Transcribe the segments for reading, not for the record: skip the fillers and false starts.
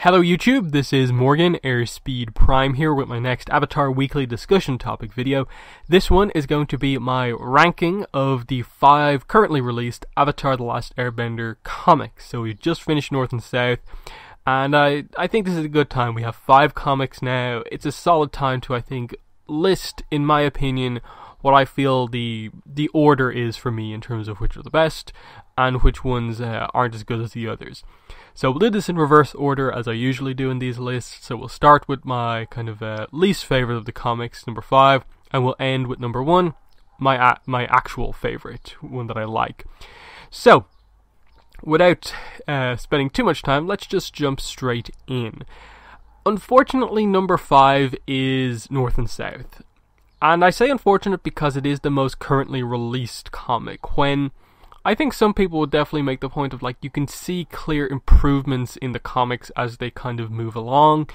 Hello YouTube, this is Morgan, Airspeed Prime here with my next Avatar Weekly Discussion topic video. This one is going to be my ranking of the 5 currently released Avatar The Last Airbender comics. So we've just finished North and South, and I think this is a good time. We have 5 comics now. It's a solid time to, I think, list, in my opinion, what I feel the order is for me in terms of which are the best and which ones aren't as good as the others. So we'll do this in reverse order as I usually do in these lists. So we'll start with my kind of least favorite of the comics, number 5, and we'll end with number 1, my actual favorite, one that I like. So without spending too much time, let's just jump straight in. Unfortunately, number 5 is North and South. And I say unfortunate because it is the most currently released comic, when I think some people would definitely make the point of, like, you can see clear improvements in the comics as they kind of move along,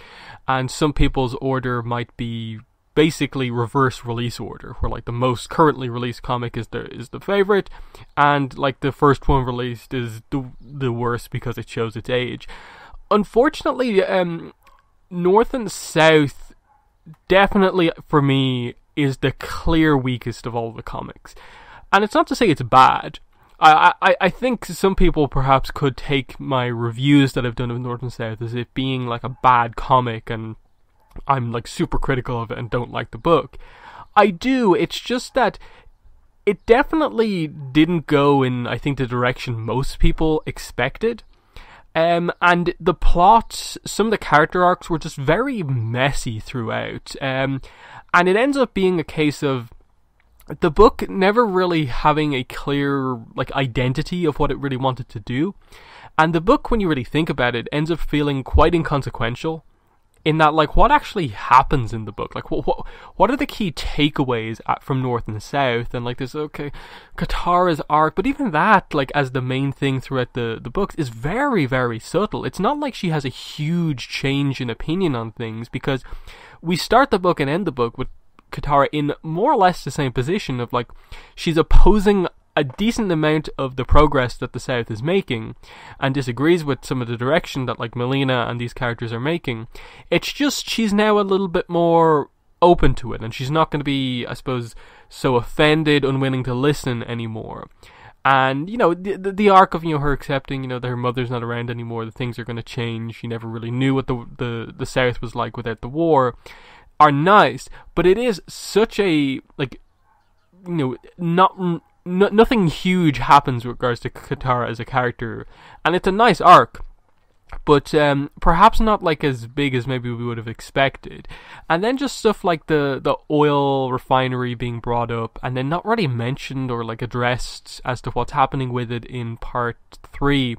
and some people's order might be basically reverse release order, where like the most currently released comic is the favorite, and like the first one released is the worst because it shows its age. Unfortunately, North and South definitely for me is the clear weakest of all the comics, and it's not to say it's bad. I think some people perhaps could take my reviews that I've done of North and South as it being like a bad comic and I'm like super critical of it and don't like the book. I do, it's just that it definitely didn't go in, I think, the direction most people expected. And the plot, some of the character arcs were just very messy throughout. And it ends up being a case of the book never really having a clear like identity of what it really wanted to do, and the book, when you really think about it, ends up feeling quite inconsequential in that, like, what actually happens in the book, like what are the key takeaways from North and South, and like this, okay, Katara's arc, but even that, like, as the main thing throughout the books, is very, very subtle. It's not like she has a huge change in opinion on things, because we start the book and end the book with Katara in more or less the same position of, like, she's opposing a decent amount of the progress that the South is making and disagrees with some of the direction that, like, Melina and these characters are making. It's just she's now a little bit more open to it, and she's not going to be, I suppose, so offended, unwilling to listen anymore. And, you know, the arc of, you know, her accepting, you know, that her mother's not around anymore, that things are going to change, she never really knew what the South was like without the war, are nice, but it is such a, like, you know, nothing huge happens with regards to Katara as a character, and it's a nice arc, but perhaps not like as big as maybe we would have expected. And then just stuff like the oil refinery being brought up and then not really mentioned or like addressed as to what's happening with it in part 3.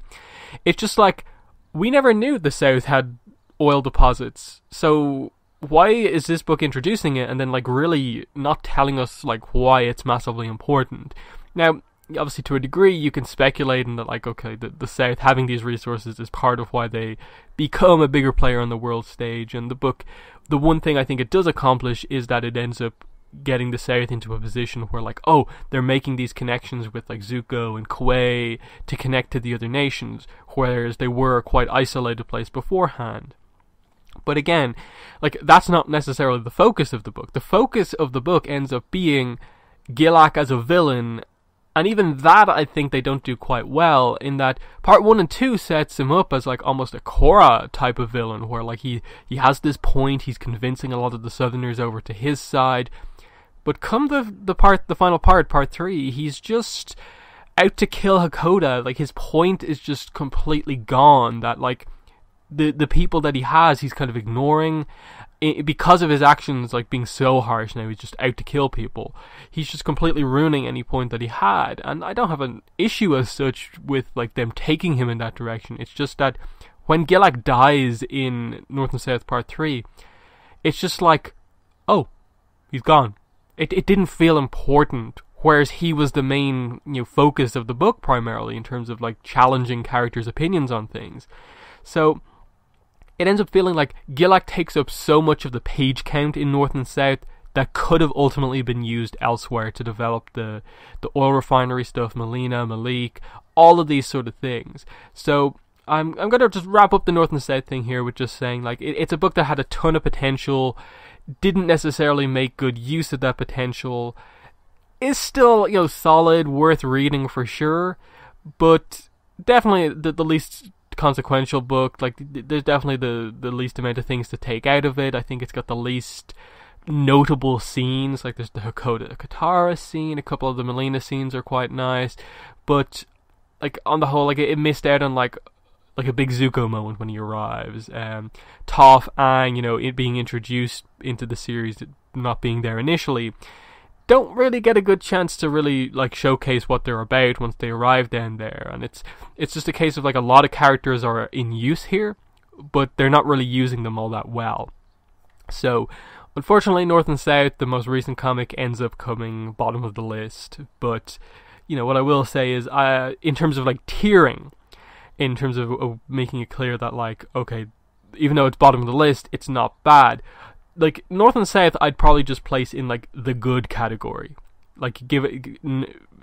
It's just like, we never knew the South had oil deposits, so why is this book introducing it and then, like, really not telling us, like, why it's massively important? Now, obviously, to a degree, you can speculate in that, like, okay, the South having these resources is part of why they become a bigger player on the world stage, and the book, the one thing I think it does accomplish is that it ends up getting the South into a position where, like, oh, they're making these connections with, like, Zuko and Kuei to connect to the other nations, whereas they were a quite isolated place beforehand. But again, like, that's not necessarily the focus of the book. The focus of the book ends up being Gilak as a villain, and even that I think they don't do quite well, in that part 1 and 2 sets him up as, like, almost a Korra type of villain, where, like, he has this point, he's convincing a lot of the Southerners over to his side, but come the final part, part 3, he's just out to kill Hakoda. Like, his point is just completely gone, that, like, the people that he has, he's kind of ignoring because of his actions, like, being so harsh. Now he's just out to kill people. He's just completely ruining any point that he had, and I don't have an issue as such with, like, them taking him in that direction. It's just that when Gilak dies in North and South Part 3, it's just like, oh, he's gone. It didn't feel important, whereas he was the main, you know, focus of the book primarily in terms of, like, challenging characters' opinions on things. So it ends up feeling like Gilak takes up so much of the page count in North and South that could have ultimately been used elsewhere to develop the oil refinery stuff, Melina, Malik, all of these sort of things. So I'm gonna just wrap up the North and South thing here with just saying, like, it's a book that had a ton of potential, didn't necessarily make good use of that potential, is still, you know, solid, worth reading for sure, but definitely the least consequential book. Like, there's definitely the least amount of things to take out of it. I think it's got the least notable scenes. Like, there's the Hakoda Katara scene, a couple of the Melina scenes are quite nice, but like on the whole, like, it missed out on like a big Zuko moment when he arrives. Toph, Aang, you know, it being introduced into the series, not being there initially, don't really get a good chance to really like showcase what they're about once they arrive down there. And it's just a case of like a lot of characters are in use here, but they're not really using them all that well. So unfortunately, North and South, the most recent comic, ends up coming bottom of the list. But you know what I will say is, in terms of like tiering, in terms of making it clear that, like, okay, even though it's bottom of the list, it's not bad. Like, North and South, I'd probably just place in like the good category. Like,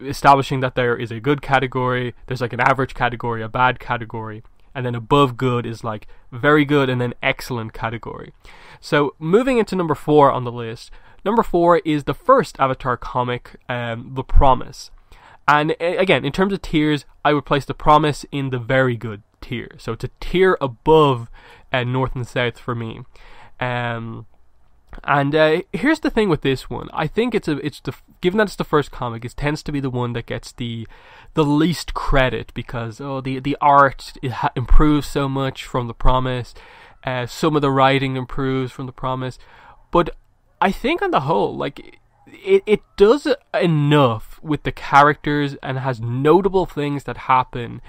establishing that there is a good category, there's like an average category, a bad category, and then above good is like very good and then excellent category. So moving into number 4 on the list. Number 4 is the first Avatar comic, The Promise. And again, in terms of tiers, I would place The Promise in the very good tier. So it's a tier above North and South for me. Here's the thing with this one. I think given that it's the first comic, it tends to be the one that gets the least credit, because the art improves so much from The Promise. Some of the writing improves from The Promise, but I think on the whole, like, it does enough with the characters and has notable things that happen,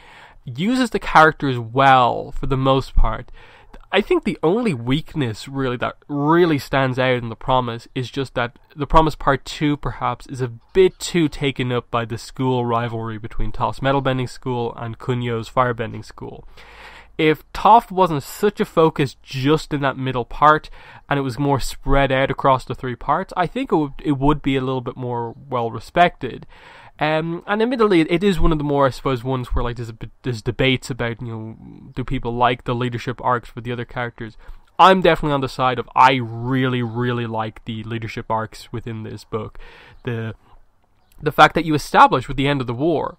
uses the characters well for the most part. I think the only weakness really that really stands out in The Promise is just that The Promise Part 2 perhaps is a bit too taken up by the school rivalry between Toph's metalbending school and Kunyo's firebending school. If Toph wasn't such a focus just in that middle part, and it was more spread out across the 3 parts, I think it would be a little bit more well respected. And admittedly, it is one of the more, I suppose, ones where like there's debates about, you know, do people like the leadership arcs for the other characters. I'm definitely on the side of, I really, really like the leadership arcs within this book. The fact that you establish with the end of the war,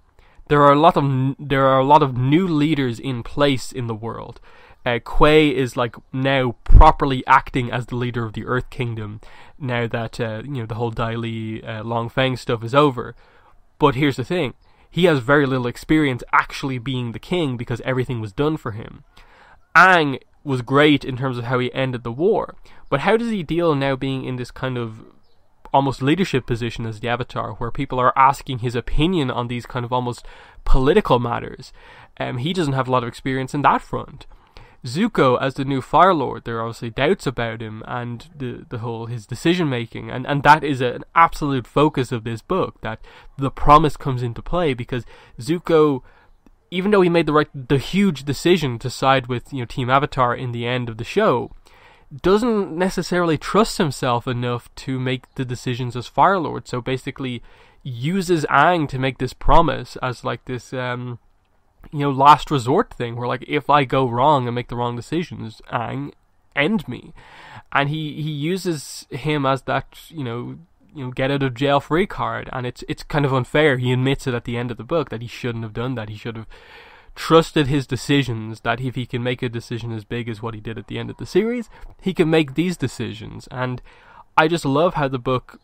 there are a lot of new leaders in place in the world. Quay is like now properly acting as the leader of the Earth Kingdom now that the whole Dai Li Long Feng stuff is over. But here's the thing: he has very little experience actually being the king because everything was done for him. Aang was great in terms of how he ended the war, but how does he deal now being in this kind of almost leadership position as the Avatar, where people are asking his opinion on these kind of almost political matters? He doesn't have a lot of experience in that front. Zuko, as the new Fire Lord, there are obviously doubts about him and the whole his decision making, and that is an absolute focus of this book, that The Promise comes into play, because Zuko, even though he made the huge decision to side with, you know, Team Avatar in the end of the show, doesn't necessarily trust himself enough to make the decisions as Fire Lord. So basically uses Aang to make this promise as like this last resort thing, where like, if I go wrong and make the wrong decisions, Aang, end me. And he uses him as that, get out of jail free card, and it's kind of unfair. He admits it at the end of the book that he shouldn't have done that. He should have trusted his decisions, that if he can make a decision as big as what he did at the end of the series, he can make these decisions. And I just love how the book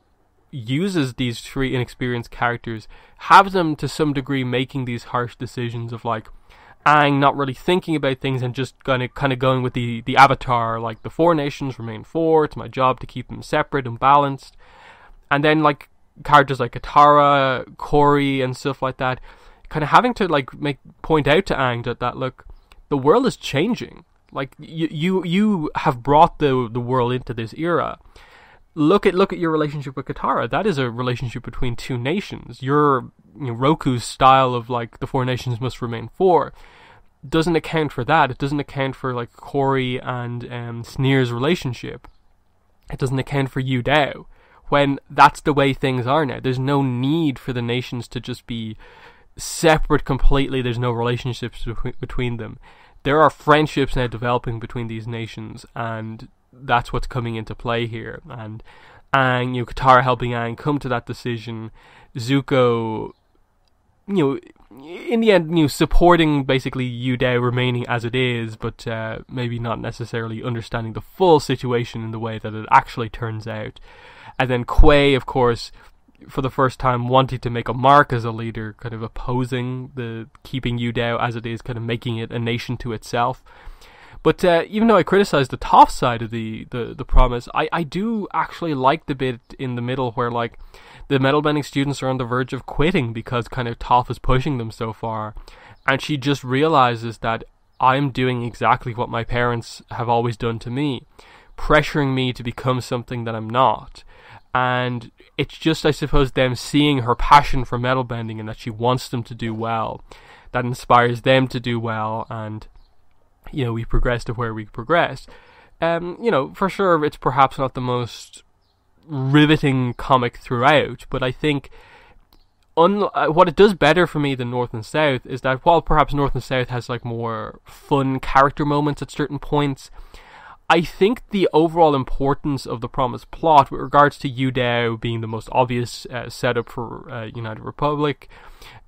uses these 3 inexperienced characters, have them to some degree making these harsh decisions of like Aang not really thinking about things and just kind of going with the Avatar, like the 4 nations remain 4, it's my job to keep them separate and balanced. And then like characters like Katara, Corey and stuff like that, kind of having to like point out to Aang that look, the world is changing. Like you have brought the world into this era. Look at your relationship with Katara. That is a relationship between 2 nations. Roku's style of like the 4 nations must remain 4 doesn't account for that. It doesn't account for like Corey and Sneer's relationship. It doesn't account for Yu Dao, when that's the way things are now. There's no need for the nations to just be separate completely. There's no relationships between them. there are friendships now developing between these nations, and that's what's coming into play here. And Aang, Katara helping Aang come to that decision, Zuko, in the end, supporting basically Yu Dao remaining as it is, but maybe not necessarily understanding the full situation in the way that it actually turns out. And then Quay, of course, for the first time wanting to make a mark as a leader, kind of opposing the keeping Yu Dao as it is, kind of making it a nation to itself. But even though I criticize the Toph side of the promise, I do actually like the bit in the middle where, like, the metalbending students are on the verge of quitting because kind of Toph is pushing them so far, and she just realizes that I'm doing exactly what my parents have always done to me, pressuring me to become something that I'm not. And it's just, I suppose, them seeing her passion for metal bending and that she wants them to do well, that inspires them to do well, and, we progress to where we progress. For sure, it's perhaps not the most riveting comic throughout, but I think what it does better for me than North and South is that while perhaps North and South has, like, more fun character moments at certain points, I think the overall importance of the Promise plot with regards to Yu Dao being the most obvious setup for United Republic,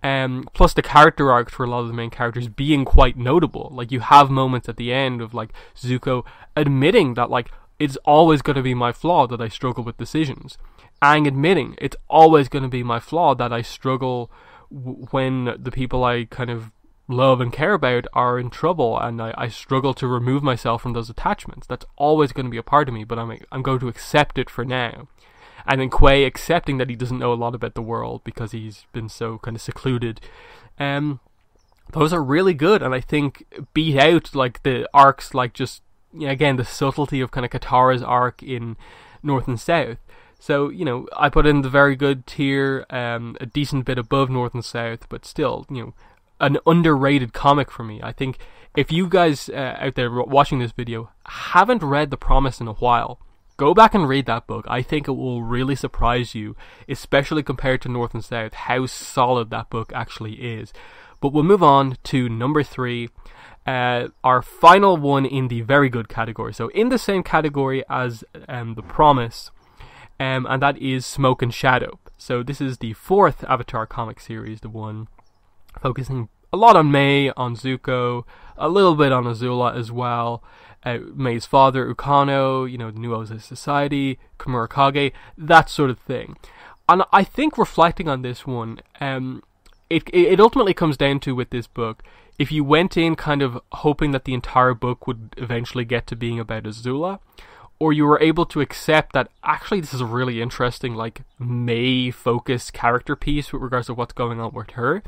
plus the character arcs for a lot of the main characters being quite notable. Like, you have moments at the end of, like, Zuko admitting that, like, it's always going to be my flaw that I struggle with decisions. Aang admitting it's always going to be my flaw that I struggle when the people I kind of love and care about are in trouble, and I struggle to remove myself from those attachments. That's always going to be a part of me, but I'm going to accept it for now. And then Quay accepting that he doesn't know a lot about the world because he's been so kind of secluded. Those are really good, and I think beat out, like, the arcs, like, just, again, the subtlety of kind of Katara's arc in North and South. So, I put in the very good tier, a decent bit above North and South, but still, an underrated comic for me. I think if you guys out there watching this video haven't read The Promise in a while, go back and read that book. I think it will really surprise you, especially compared to North and South, how solid that book actually is. But we'll move on to number 3, our final one in the very good category. So in the same category as The Promise, and that is Smoke and Shadow. So this is the 4th Avatar comic series, the one focusing a lot on Mai, on Zuko, a little bit on Azula as well, Mai's father, Ukano, the New Oza Society, Kamurakage, that sort of thing. And I think reflecting on this one, it ultimately comes down to, with this book, if you went in kind of hoping that the entire book would eventually get to being about Azula, or you were able to accept that actually this is a really interesting, like, Mai-focused character piece with regards to what's going on with her.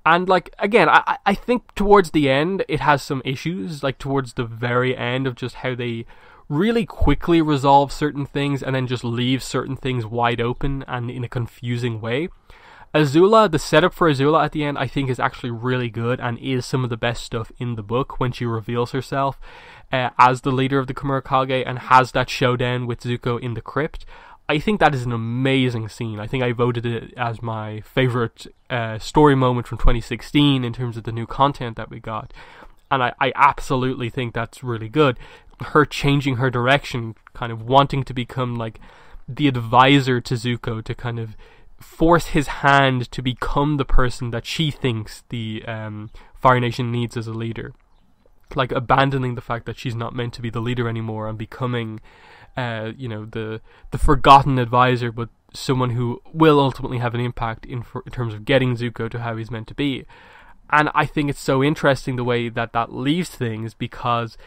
And, like, again, I think towards the end it has some issues, like towards the very end, of just how they really quickly resolve certain things and then just leave certain things wide open and in a confusing way. Azula, the setup for Azula at the end, I think is actually really good and is some of the best stuff in the book when she reveals herself as the leader of the Kamurakage and has that showdown with Zuko in the crypt. I think that is an amazing scene. I think I voted it as my favourite story moment from 2016 in terms of the new content that we got. And I absolutely think that's really good. Her changing her direction, kind of wanting to become, like, the advisor to Zuko, to kind of force his hand to become the person that she thinks the Fire Nation needs as a leader. Like, abandoning the fact that she's not meant to be the leader anymore and becoming the forgotten advisor, but someone who will ultimately have an impact in terms of getting Zuko to how he's meant to be. And I think it's so interesting the way that leaves things, because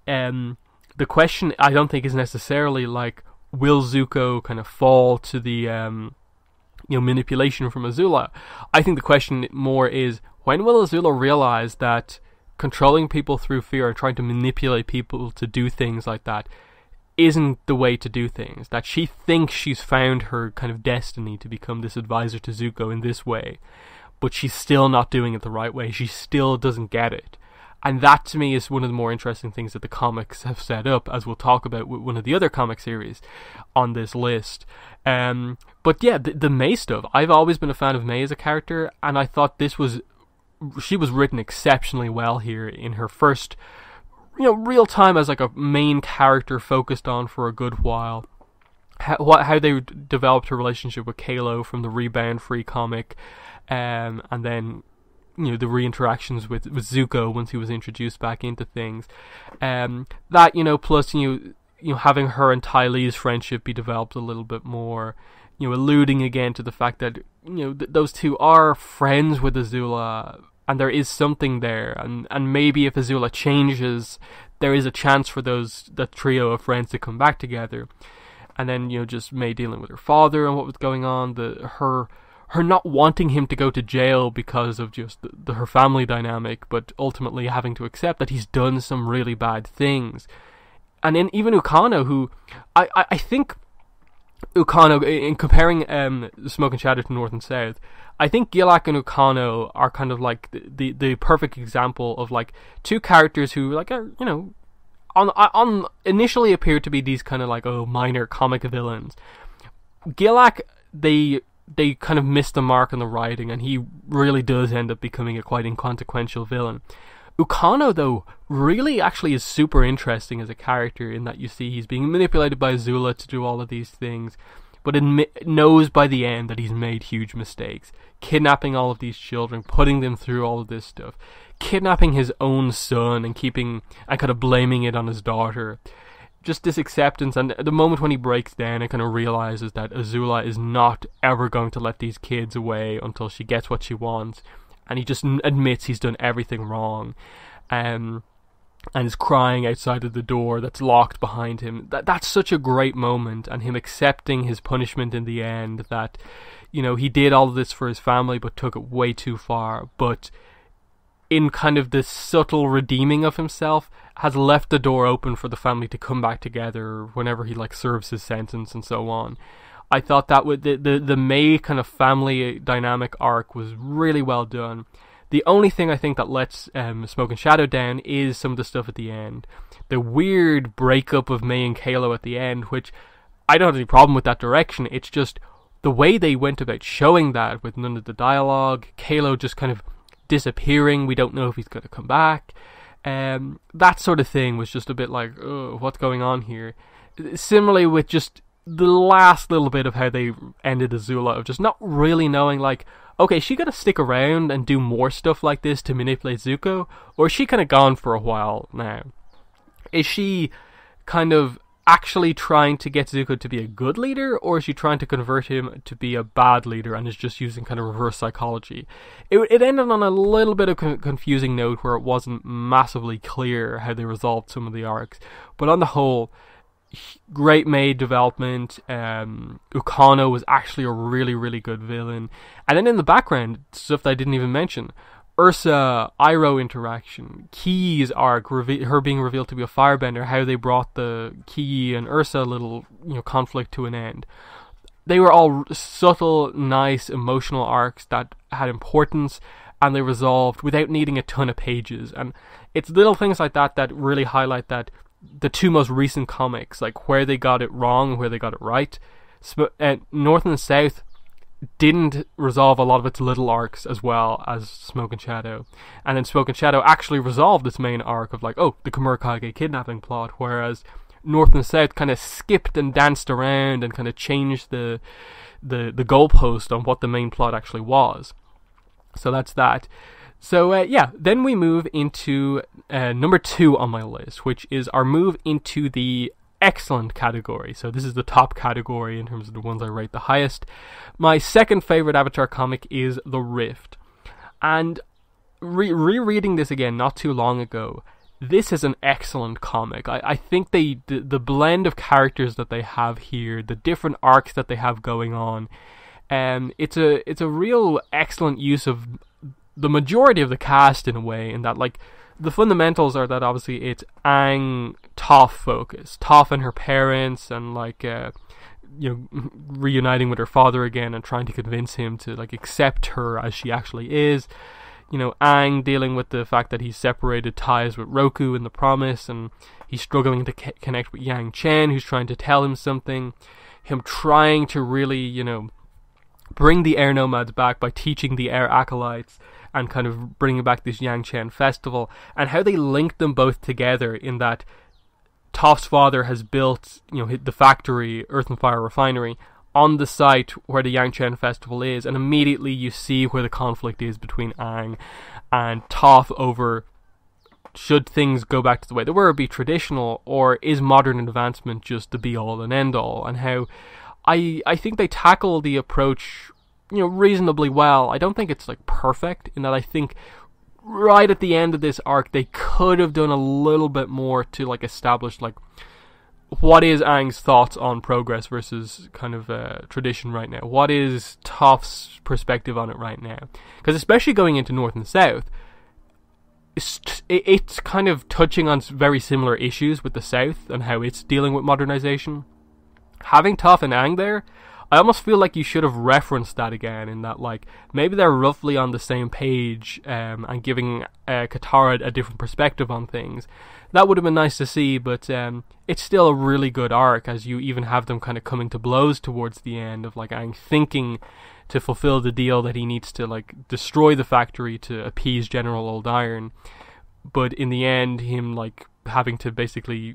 the question, I don't think, is necessarily like, will Zuko kind of fall to the manipulation from Azula? I think the question more is, when will Azula realize that controlling people through fear and trying to manipulate people to do things like that isn't the way to do things? That she thinks she's found her kind of destiny to become this advisor to Zuko in this way, but she's still not doing it the right way. She still doesn't get it. And that, to me, is one of the more interesting things that the comics have set up, as we'll talk about with one of the other comic series on this list. But yeah, the Mai stuff, I've always been a fan of Mai as a character, and I thought this was she was written exceptionally well here in her first, real time as like a main character focused on for a good while. How they developed her relationship with Kalo from the Rebound Free comic, and then the reinteractions with Zuko once he was introduced back into things. That plus having her and Ty Lee's friendship be developed a little bit more. Alluding again to the fact that those two are friends with Azula, and there is something there, and maybe if Azula changes, there is a chance for that trio of friends to come back together. And then just May dealing with her father and what was going on, her not wanting him to go to jail because of just her family dynamic, but ultimately having to accept that he's done some really bad things. And then even Ukano, who I think Ukano, in comparing Smoke and Shadow to North and South, I think Gilak and Ukano are kind of like the perfect example of like two characters who like are on initially appeared to be these kind of like minor comic villains. Gilak, they kind of missed the mark on the writing, and he really does end up becoming a quite inconsequential villain. Ukano, though, really actually is super interesting as a character in that you see he's being manipulated by Azula to do all of these things, but knows by the end that he's made huge mistakes. Kidnapping all of these children, putting them through all of this stuff, kidnapping his own son and kind of blaming it on his daughter. Just this acceptance, and the moment when he breaks down and kind of realizes that Azula is not ever going to let these kids away until she gets what she wants, and he just admits he's done everything wrong, and is crying outside of the door that's locked behind him. That's such a great moment, and him accepting his punishment in the end, that he did all of this for his family but took it way too far, but in kind of this subtle redeeming of himself, has left the door open for the family to come back together whenever he serves his sentence and so on. I thought that the May kind of family dynamic arc was really well done. The only thing I think that lets Smoke and Shadow down is some of the stuff at the end. The weird breakup of May and Kalo at the end, which I don't have any problem with that direction. It's just the way they went about showing that with none of the dialogue, Kalo just kind of disappearing, we don't know if he's going to come back. That sort of thing was just a bit like, oh, what's going on here? Similarly with just the last little bit of how they ended Azula, of just not really knowing, okay, is she going to stick around and do more stuff like this to manipulate Zuko? Or is she kind of gone for a while now? Is she kind of actually trying to get Zuko to be a good leader, or is she trying to convert him to be a bad leader and is just using kind of reverse psychology? It ended on a little bit of a confusing note where it wasn't massively clear how they resolved some of the arcs, but on the whole, great May development. Ukano was actually a really, really good villain. And then in the background, stuff that I didn't even mention, Ursa Iroh interaction, Ki's arc, her being revealed to be a firebender, how they brought the Ki and Ursa little conflict to an end. They were all subtle, nice, emotional arcs that had importance, and they resolved without needing a ton of pages. And it's little things like that that really highlight that the two most recent comics, where they got it wrong and where they got it right. North and South didn't resolve a lot of its little arcs as well as Smoke and Shadow. And then Smoke and Shadow actually resolved its main arc of the Kumurkage kidnapping plot, whereas North and South kind of skipped and danced around and kind of changed the goalpost on what the main plot actually was. So that's that. So then we move into number 2 on my list, which is our move into the excellent category. So this is the top category in terms of the ones I rate the highest. My second favorite Avatar comic is The Rift. And rereading this again not too long ago, this is an excellent comic. I think the blend of characters that they have here, the different arcs that they have going on, it's a real excellent use of the majority of the cast in a way, in that the fundamentals are that obviously it's Aang Toph focused. Toph and her parents, and reuniting with her father again and trying to convince him to accept her as she actually is. Aang dealing with the fact that he's separated ties with Roku in the Promise, and he's struggling to connect with Yang Chen, who's trying to tell him something. Him trying to really, bring the Air Nomads back by teaching the Air Acolytes, and kind of bringing back this Yangchen festival, and how they link them both together in that Toph's father has built, the factory, Earth and Fire Refinery, on the site where the Yangchen festival is, and immediately you see where the conflict is between Aang and Toph over should things go back to the way they were, be traditional, or is modern advancement just the be-all and end-all, and how I think they tackle the approach, reasonably well. I don't think it's like perfect, in that I think right at the end of this arc they could have done a little bit more to like establish like what is Aang's thoughts on progress versus kind of tradition right now. What is Toph's perspective on it right now? Because especially going into North and South, it's kind of touching on very similar issues with the South and how it's dealing with modernization. Having Toph and Aang there, I almost feel like you should have referenced that again, in that like maybe they're roughly on the same page and giving Katara a different perspective on things. That would have been nice to see, but it's still a really good arc, as you even have them kind of coming to blows towards the end of like Aang thinking to fulfill the deal that he needs to like destroy the factory to appease General Old Iron, but in the end him like having to basically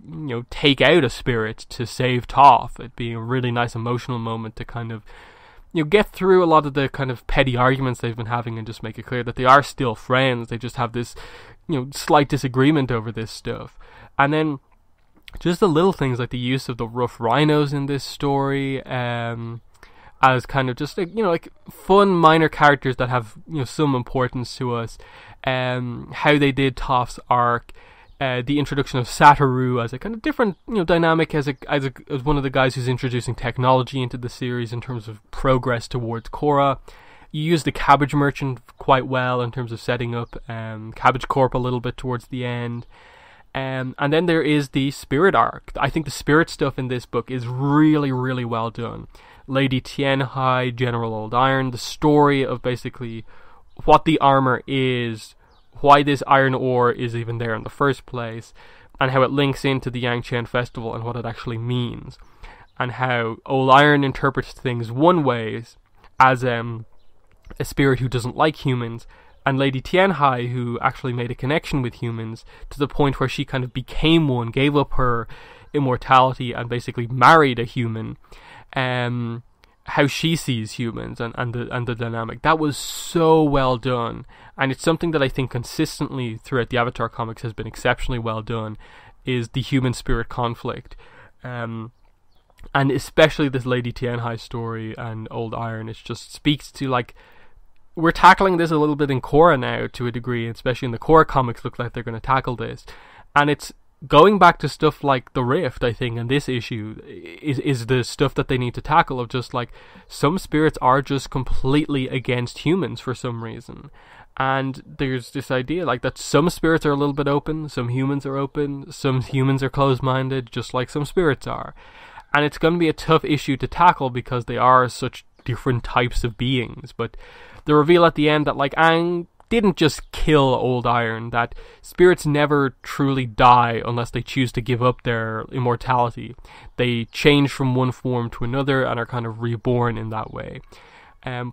take out a spirit to save Toph. It being a really nice emotional moment to kind of get through a lot of the kind of petty arguments they've been having and just make it clear that they are still friends. They just have this slight disagreement over this stuff. And then just the little things like the use of the rough rhinos in this story as kind of just like fun minor characters that have some importance to us. How they did Toph's arc, the introduction of Satoru as a kind of different dynamic as one of the guys who's introducing technology into the series in terms of progress towards Korra. You use the Cabbage Merchant quite well in terms of setting up Cabbage Corp a little bit towards the end. And then there is the Spirit arc. I think the Spirit stuff in this book is really, really well done. Lady Tianhai, General Old Iron, the story of basically what the armor is, why this iron ore is even there in the first place, and how it links into the Yangchen festival and what it actually means, and how Old Iron interprets things one way as a spirit who doesn't like humans, and Lady Tianhai who actually made a connection with humans to the point where she kind of became one, gave up her immortality and basically married a human. How she sees humans and the dynamic. That was so well done, and it's something that I think consistently throughout the Avatar comics has been exceptionally well done, is the human spirit conflict, and especially this Lady Tianhai story and Old Iron. It just speaks to like we're tackling this a little bit in Korra now to a degree, especially in the Korra comics look like they're going to tackle this, and it's going back to stuff like the Rift, I think, and this issue is the stuff that they need to tackle, of just like some spirits are just completely against humans for some reason. And there's this idea like that some spirits are a little bit open, some humans are open, some humans are closed-minded, just like some spirits are. And it's going to be a tough issue to tackle because they are such different types of beings. But the reveal at the end that like Aang didn't just kill Old Iron, that spirits never truly die unless they choose to give up their immortality. They change from one form to another and are kind of reborn in that way.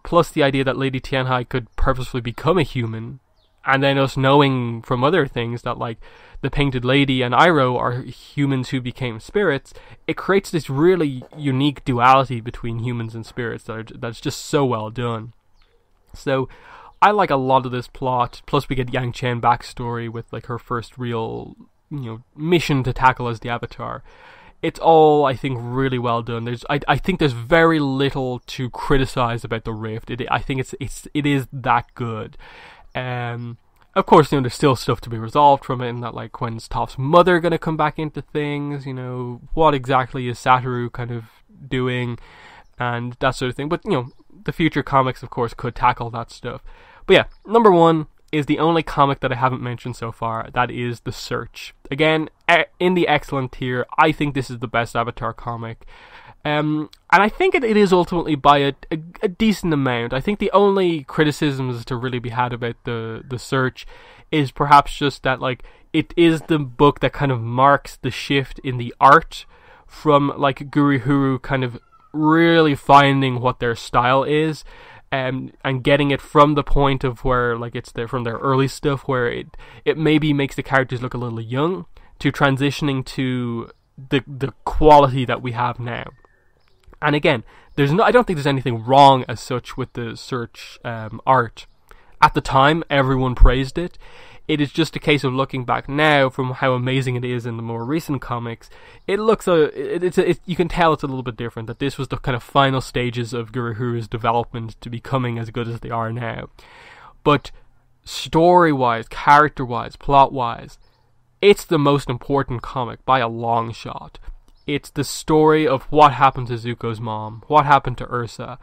Plus the idea that Lady Tianhai could purposefully become a human, and then us knowing from other things that like the Painted Lady and Iroh are humans who became spirits. It creates this really unique duality between humans and spirits that's just so well done. So I like a lot of this plot, plus we get Yang Chen backstory with like her first real, mission to tackle as the Avatar. It's all, I think, really well done. I think there's very little to criticize about the Rift. I think it is that good. Of course, there's still stuff to be resolved from it, and that like when's Toph's mother going to come back into things? What exactly is Satoru kind of doing, and that sort of thing. But the future comics, of course, could tackle that stuff. But yeah, number one is the only comic that I haven't mentioned so far. That is The Search. Again, in the excellent tier. I think this is the best Avatar comic. And I think it is ultimately by a decent amount. I think the only criticisms to really be had about the Search is perhaps just that like it is the book that kind of marks the shift in the art from like Guru Huru kind of really finding what their style is, and getting it from the point of where like it's from their early stuff where it maybe makes the characters look a little young, to transitioning to the quality that we have now. And again, I don't think there's anything wrong as such with the Search art. At the time, everyone praised it. It is just a case of looking back now from how amazing it is in the more recent comics. It looks you can tell it's a little bit different, that this was the kind of final stages of Guruhuru's development to becoming as good as they are now. But story-wise, character-wise, plot-wise, it's the most important comic by a long shot. It's the story of what happened to Zuko's mom, what happened to Ursa,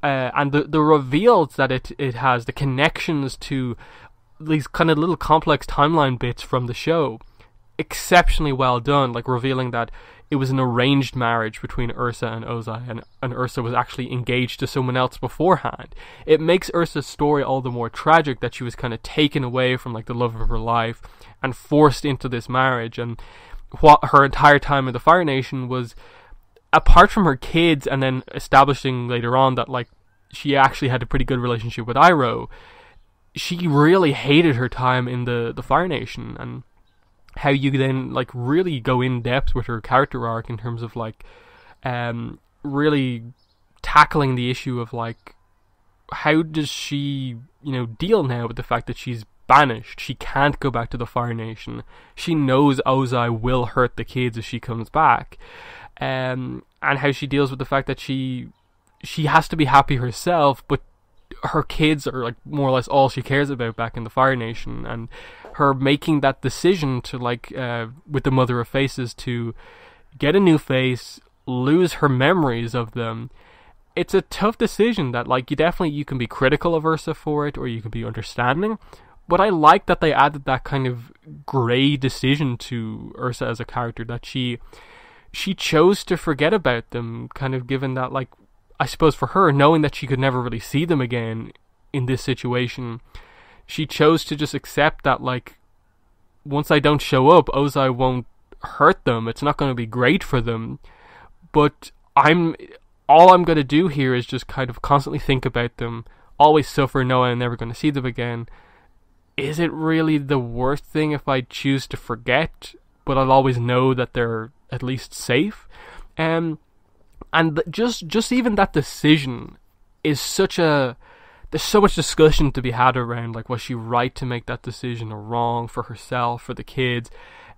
and the reveals that it has, the connections to these kind of little complex timeline bits from the show, exceptionally well done, like revealing that it was an arranged marriage between Ursa and Ozai, and Ursa was actually engaged to someone else beforehand. It makes Ursa's story all the more tragic that she was kind of taken away from like the love of her life and forced into this marriage, and what her entire time in the Fire Nation was, apart from her kids, and then establishing later on that like she actually had a pretty good relationship with Iroh, she really hated her time in the Fire Nation, and how you then like really go in depth with her character arc in terms of like really tackling the issue of like how does she deal now with the fact that she's banished. She can't go back to the Fire Nation. She knows Ozai will hurt the kids if she comes back, and how she deals with the fact that she has to be happy herself, but her kids are like more or less all she cares about back in the Fire Nation, and her making that decision to like with the Mother of Faces to get a new face, lose her memories of them. It's a tough decision that like you can be critical of Ursa for it, or you can be understanding. But I like that they added that kind of grey decision to Ursa as a character, that she chose to forget about them, kind of given that, like, I suppose for her, knowing that she could never really see them again in this situation, she chose to just accept that, like, once I don't show up, Ozai won't hurt them. It's not going to be great for them. But all I'm going to do here is just kind of constantly think about them, always suffer knowing I'm never going to see them again. Is it really the worst thing if I choose to forget, but I'll always know that they're at least safe? And just even that decision is there's so much discussion to be had around, like, was she right to make that decision or wrong, for herself, for the kids?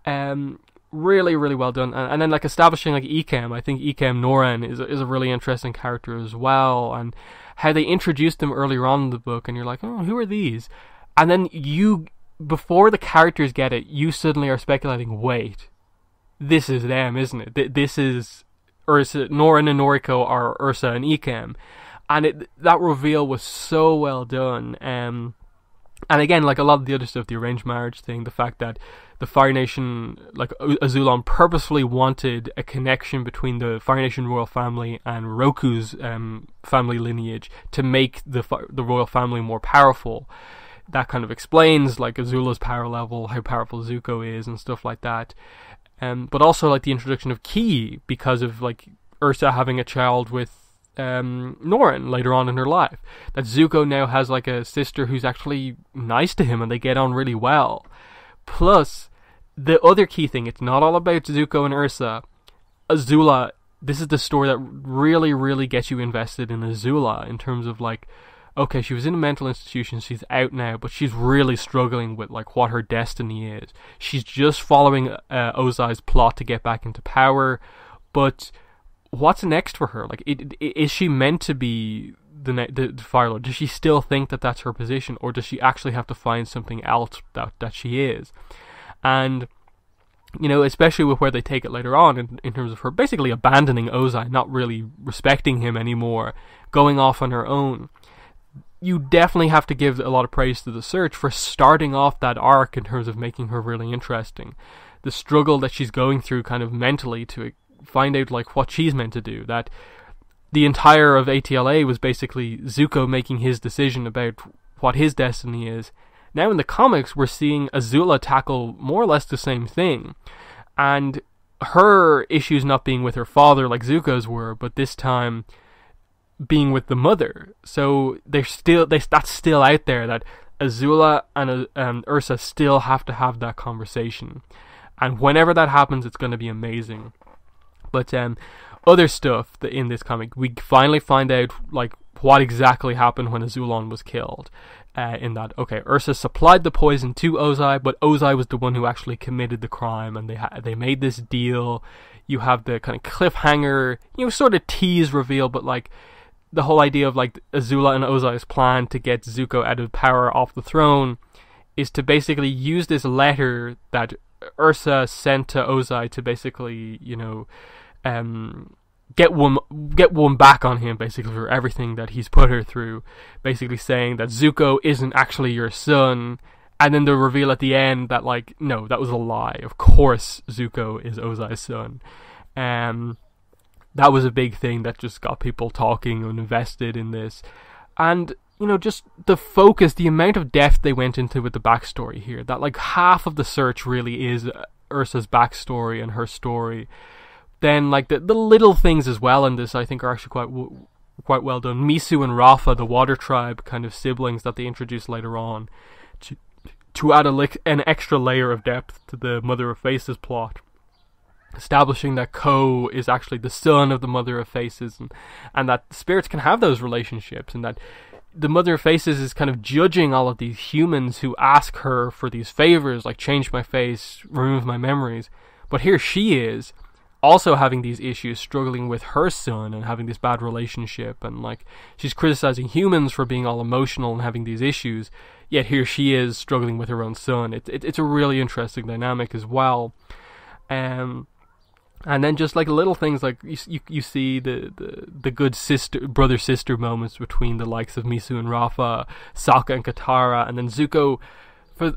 Really, really well done. And then, like, establishing, like, Ikem. I think Ikem Noran is a really interesting character as well, and how they introduced them earlier on in the book, and you're like, oh, who are these? And then before the characters get it, you suddenly are speculating, wait, this is them, isn't it? This is Ursa. Noran and Noriko are Ursa and Ikem. And that reveal was so well done. And again, like a lot of the other stuff, the arranged marriage thing, the fact that the Fire Nation, like Azulon purposefully wanted a connection between the Fire Nation royal family and Roku's family lineage to make the royal family more powerful. That kind of explains like Azula's power level, how powerful Zuko is, and stuff like that. But also like the introduction of Ki, because of like Ursa having a child with Noran later on in her life. That Zuko now has like a sister who's actually nice to him, and they get on really well. Plus, the other key thing, it's not all about Zuko and Ursa. Azula, this is the story that really, really gets you invested in Azula, in terms of like, okay, she was in a mental institution, she's out now, but she's really struggling with like what her destiny is. She's just following Ozai's plot to get back into power, but what's next for her? Like, is she meant to be the Fire Lord? Does she still think that that's her position, or does she actually have to find something else that she is? And especially with where they take it later on, in terms of her basically abandoning Ozai, not really respecting him anymore, going off on her own. You definitely have to give a lot of praise to the Search for starting off that arc in terms of making her really interesting. The struggle that she's going through kind of mentally to find out like what she's meant to do. That the entire of ATLA was basically Zuko making his decision about what his destiny is. Now in the comics, we're seeing Azula tackle more or less the same thing. And her issues not being with her father like Zuko's were, but this time being with the mother. So that's still out there, that Azula and Ursa still have to have that conversation. And whenever that happens, it's going to be amazing. But other stuff that in this comic, we finally find out like what exactly happened when Azulon was killed. In that, okay, Ursa supplied the poison to Ozai, but Ozai was the one who actually committed the crime, and they made this deal. You have the kind of cliffhanger, sort of tease reveal, but like the whole idea of like Azula and Ozai's plan to get Zuko out of power off the throne is to basically use this letter that Ursa sent to Ozai to basically, get one back on him, basically, for everything that he's put her through, basically saying that Zuko isn't actually your son, and then the reveal at the end that, like, no, that was a lie. Of course Zuko is Ozai's son. That was a big thing that just got people talking and invested in this. And, just the focus, the amount of depth they went into with the backstory here, that, like, half of the search really is Ursa's backstory and her story. Then, like, the little things as well in this, I think, are actually quite well done. Misu and Rafa, the Water Tribe kind of siblings that they introduce later on, to add an extra layer of depth to the Mother of Faces plot. Establishing that Ko is actually the son of the Mother of Faces, and that spirits can have those relationships, and that the Mother of Faces is kind of judging all of these humans who ask her for these favors, like change my face, remove my memories. But here she is, also having these issues, struggling with her son and having this bad relationship, and like she's criticizing humans for being all emotional and having these issues, yet here she is struggling with her own son. It's a really interesting dynamic as well. And then just like little things, like you see the good brother sister moments between the likes of Misu and Rafa, Sokka and Katara, and then Zuko for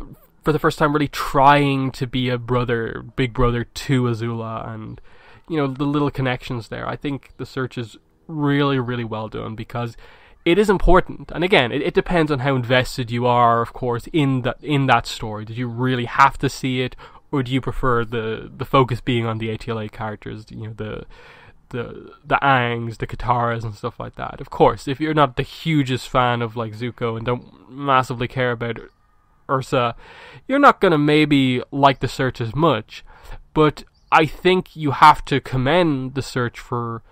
the first time really trying to be a big brother to Azula, and the little connections there. I think the search is really, really well done, because it is important. And again, it depends on how invested you are, of course, in that story. Did you really have to see it, or do you prefer the focus being on the ATLA characters, the Aangs, the Kataras and stuff like that? Of course, if you're not the hugest fan of like Zuko and don't massively care about Ursa, you're not going to maybe like the search as much. But I think you have to commend the search for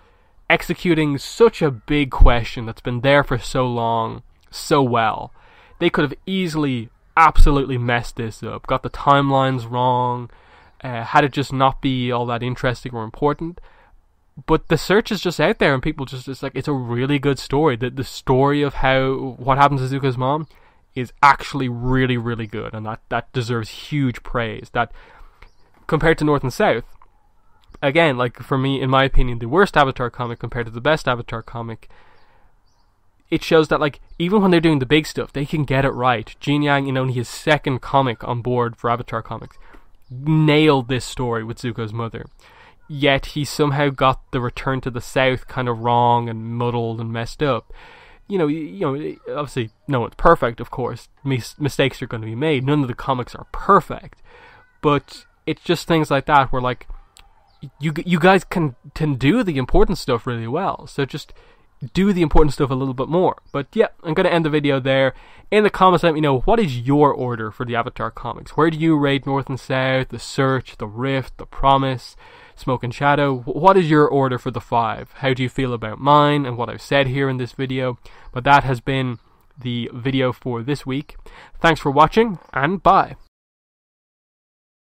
executing such a big question that's been there for so long so well. They could have easily absolutely messed this up, got the timelines wrong, had it just not be all that interesting or important. But the search is just out there, and people just like, it's a really good story. The story of what happens to Zuko's mom is actually really, really good, and that deserves huge praise. That, compared to North and South, again, like for me, in my opinion, the worst Avatar comic compared to the best Avatar comic, it shows that like even when they're doing the big stuff, they can get it right. Gene Yang, in only his second comic on board for Avatar Comics, nailed this story with Zuko's mother. Yet he somehow got the return to the South kind of wrong and muddled and messed up. Obviously, no one's perfect, of course. Mistakes are going to be made. None of the comics are perfect. But it's just things like that where, like, you guys can do the important stuff really well. So just do the important stuff a little bit more. But yeah, I'm going to end the video there. In the comments, let me know, what is your order for the Avatar comics? Where do you rate North and South, The Search, The Rift, The Promise, Smoke and Shadow? What is your order for the 5? How do you feel about mine and what I've said here in this video? But that has been the video for this week. Thanks for watching, and bye.